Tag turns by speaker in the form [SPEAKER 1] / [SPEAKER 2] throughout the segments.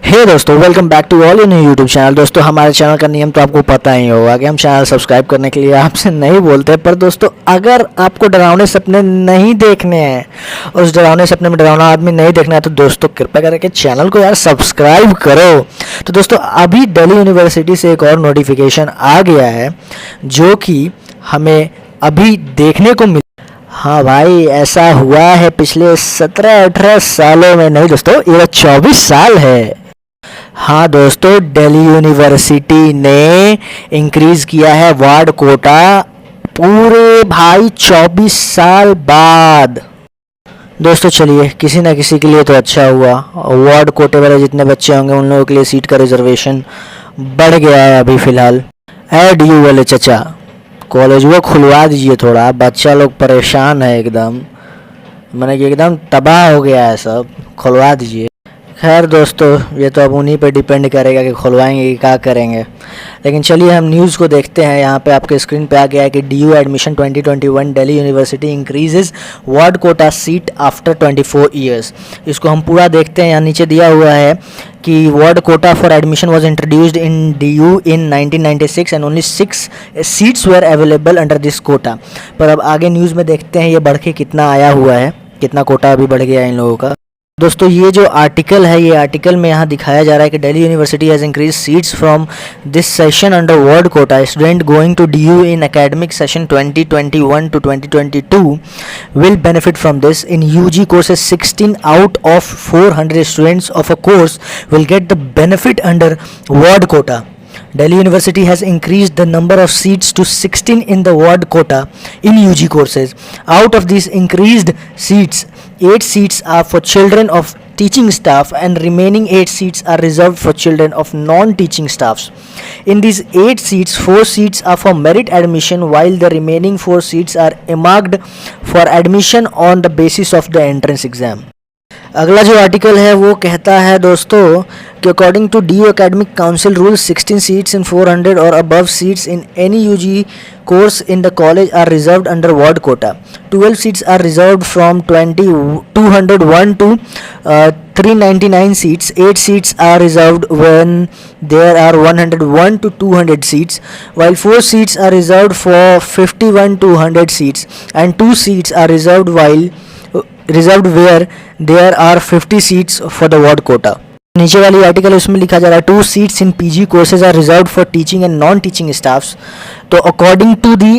[SPEAKER 1] हे दोस्तों, welcome back to all in YouTube channel. दोस्तों, हमारे चैनल का नियम तो आपको पता ही होगा कि हम चैनल सब्सक्राइब करने के लिए आपसे नहीं बोलते। पर दोस्तों, अगर आपको डरावने सपने नहीं देखने हैं, उस डरावने सपने में डरावना आदमी नहीं देखना है, तो दोस्तों कृपया करके चैनल को यार सब्सक्राइब करो। तो दोस्तों, अभी दिल्ली यूनिवर्सिटी से एक और नोटिफिकेशन आ गया है जो कि हमें अभी देखने को मिला। हाँ भाई, ऐसा हुआ है पिछले 17-18 सालों में नहीं दोस्तों, ये 24 साल है। हाँ दोस्तों, दिल्ली यूनिवर्सिटी ने इंक्रीज किया है वार्ड कोटा पूरे भाई 24 साल बाद। दोस्तों चलिए, किसी ना किसी के लिए तो अच्छा हुआ। वार्ड कोटे वाले जितने बच्चे होंगे उन लोगों के लिए सीट का रिजर्वेशन बढ़ गया है अभी फ़िलहाल। एड यू वाले चचा, कॉलेज वो खुलवा दीजिए थोड़ा, बच्चा लोग परेशान है एकदम, मैंने कि एकदम तबाह हो गया है सब, खुलवा दीजिए। खैर दोस्तों, ये तो अब उन्हीं पे डिपेंड करेगा कि खुलवाएंगे कि क्या करेंगे। लेकिन चलिए हम न्यूज़ को देखते हैं। यहाँ पे आपके स्क्रीन पे आ गया है कि DU admission 2021 Delhi university increases ward quota seat after 24 years. इसको हम पूरा देखते हैं। यहाँ नीचे दिया हुआ है कि ward quota for admission was introduced in DU in 1996 and only 6 seats were available under this quota. पर अब आगे न्यूज़ में देखते हैं ये बढ़ के कितना आया हुआ है, कितना कोटा अभी बढ़ गया है इन लोगों का। दोस्तों, ये जो आर्टिकल है, ये आर्टिकल में यहाँ दिखाया जा रहा है कि Delhi university has increase seats from this session under ward quota. Student going to DU in academic session 2021 to 2022 will benefit from this. In UG courses, 16 out of 400 students of a course will get the benefit under ward quota. Delhi University has increased the number of seats to 16 in the ward quota in UG courses. Out of these increased seats, 8 seats are for children of teaching staff and remaining 8 seats are reserved for children of non-teaching staffs. In these 8 seats, 4 seats are for merit admission while the remaining 4 seats are earmarked for admission on the basis of the entrance exam. अगला जो article है वो कहता है दोस्तों कि according to DU academic council rules, 16 seats in 400 और above seats in any UG course in the college are reserved under ward quota. 12 seats are reserved from 201 to 399 seats. 8 seats are reserved when there are 101 to 200 seats, while 4 seats are reserved for 51 to 100 seats, and 2 seats are reserved where there are 50 seats for the ward quota. नीचे वाली article उसमें लिखा जा रहा है 2 seats in PG courses are reserved for teaching and non-teaching staffs. तो according to the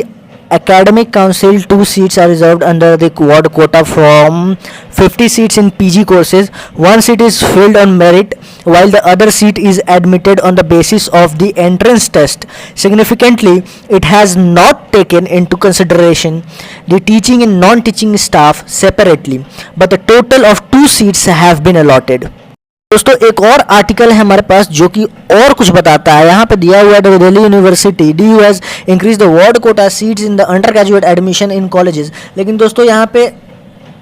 [SPEAKER 1] academic council, 2 seats are reserved under the ward quota from 50 seats in PG courses. 1 seat is filled on merit while the other seat is admitted on the basis of the entrance test. Significantly, it has not taken into consideration the teaching and non-teaching staff separately, but the total of 2 seats have been allotted. दोस्तों, एक और article है हमारे पास जो कि और कुछ बताता है। यहाँ पे दिया हुआ है Delhi university DU has increase the ward Kota seats in the under graduate admission in colleges. लेकिन दोस्तों, यहाँ पे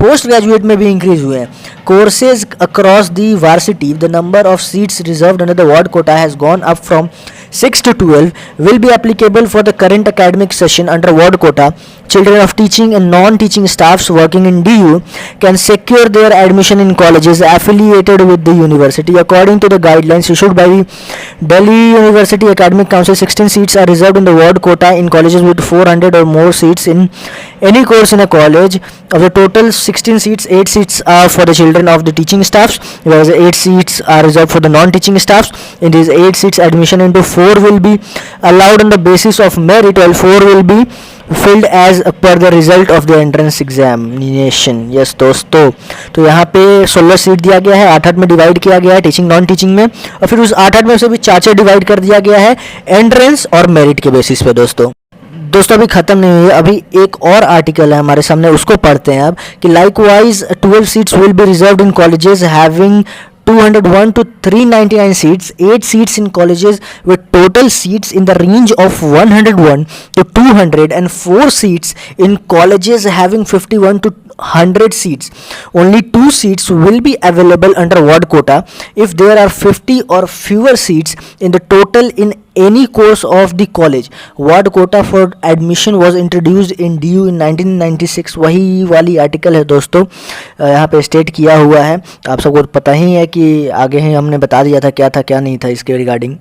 [SPEAKER 1] पोस्ट ग्रेजुएट में भी इंक्रीज हुए हैं। Courses across the varsity, the number of seats reserved under the ward quota has gone up from 6 to 12 will be applicable for the current academic session under ward quota. Children of teaching and non-teaching staffs working in DU can secure their admission in colleges affiliated with the university. According to the guidelines issued by the Delhi University Academic Council, 16 seats are reserved in the ward quota in colleges with 400 or more seats in any course in a college. Of the total 16 seats, 8 seats are for the children of the teaching staffs, whereas 8 seats are reserved for the non-teaching staffs. In these 8 seats, admission into 4 will be allowed on the basis of merit, while 4 will be filled as per the result of the entrance examination. Yes दोस्तों, तो यहाँ पे 16 seat दिया गया है, 8-8 में divide किया गया है टीचिंग नॉन टीचिंग में, और फिर उस 8-8 में से भी 4-4 डिवाइड कर दिया गया है एंट्रेंस और मेरिट के बेसिस पे। दोस्तों अभी ख़त्म नहीं हुई, अभी एक और आर्टिकल है हमारे सामने, उसको पढ़ते हैं अब कि likewise 12 seats will be reserved in colleges having 201 to 399 seats, 8 seats in colleges with total seats in the range of 101 to 200 and 4 seats in colleges having 51 to 100 seats. Only 2 seats will be available under ward quota if there are 50 or fewer seats in the total in any course of the college, what Kota for admission was introduced in DU इन 1996। वही वाली article है दोस्तों, यहाँ पे state किया हुआ है। आप सबको पता ही है कि आगे ही हमने बता दिया था क्या था क्या नहीं था इसके रिगार्डिंग।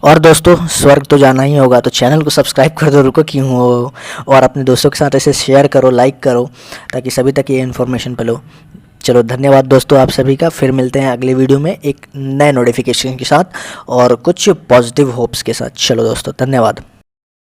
[SPEAKER 1] और दोस्तों स्वर्ग तो जाना ही होगा, तो चैनल को सब्सक्राइब कर दो, रुको क्यों हो, और अपने दोस्तों के साथ ऐसे शेयर करो, लाइक करो, ताकि सभी तक ये इन्फॉर्मेशन मिलो। चलो धन्यवाद दोस्तों आप सभी का, फिर मिलते हैं अगले वीडियो में एक नए नोटिफिकेशन के साथ और कुछ पॉजिटिव होप्स के साथ। चलो दोस्तों धन्यवाद।